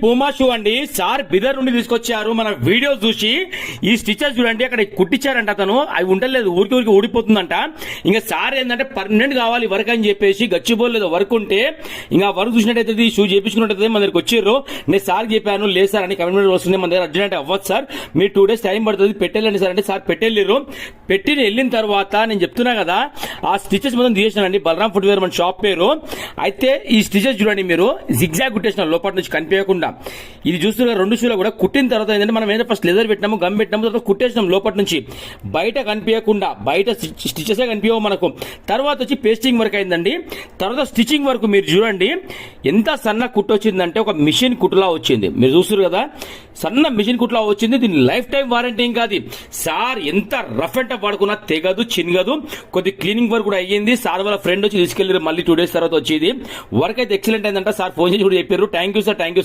Puma shoe అండి. Sir Bidar నుండి తీసుకొచ్చారు. మన వీడియో చూసి ఈ స్టిచెస్ చూడండి, అక్కడ కుట్టించారంట అతను. అవి ఉండలేదు, ఊరికి ఊడిపోతుందంట. ఇంకా సార్ ఏంటంటే పర్మనెంట్ కావాలి వర్క్ అని చెప్పేసి గచ్చిపోలేదు వర్క్ ఉంటే ఇంకా వర్క్ చూసినట్టయితే ఈ షూ చేపించుకున్నట్టయితే మన దగ్గరికి వచ్చారు. నేను సార్ చెప్పాను, లేదు సార్ అని కమిట్మెంట్ వస్తుంది, మన దగ్గర అర్జెంట్ అవ్వదు సార్, మీరు 2 days టైం పడుతుంది, పెట్టేళ్ళండి సార్ అంటే సార్ పెట్టేళ్ళారు. పెట్టి వెళ్ళిన తర్వాత నేను చెప్తున్నా కదా, ఆ స్టిచెస్ మొత్తం తీసేసినానండి. బలరాం ఫుట్వేర్ మన షాప్ పేరు. అయితే ఈ స్టిచెస్ చూడండి, మీరు జిగ్జాగ్ కుట్టేసిన లోపల నుంచి కనిపించకుండా. ఇది చూస్తున్నారు 2 షూలో కూడా కుట్టిన తర్వాత ఏంటంటే మనం ఏదైనా ఫస్ట్ లెదర్ పెట్టినాము, గమ్ పెట్టినాము, తర్వాత కుట్టేసినాం లోపల నుంచి, బయట కనిపించకుండా. బయట స్టిచెస్ కనిపించవు మనకు. తర్వాత వచ్చి పేస్టింగ్ వర్క్ అయిందండి. తర్వాత స్టిచింగ్ వర్క్ మీరు చూడండి ఎంత సన్న కుట్టు వచ్చిందంటే ఒక మిషన్ కుట్టులా వచ్చింది. మీరు చూస్తారు కదా, సన్న మిషన్ కుట్టులా వచ్చింది. దీని లైఫ్ టైం వారంటీ ఇంకా అది. సార్ ఎంత రఫ్ అండ్ టఫ్ వాడుకున్నా తెగదు, చిన్నగదు. కొద్ది క్లీనింగ్ వర్క్ కూడా అయ్యింది. సార్ వాళ్ళ ఫ్రెండ్ వచ్చి తీసుకెళ్లారు, మళ్ళీ 2 days తర్వాత వచ్చేది. వర్క్ అయితే ఎక్సలెంట్ అయిందంట. సార్ ఫోన్ చేసి కూడా చెప్పారు. Thank you sir, thank you so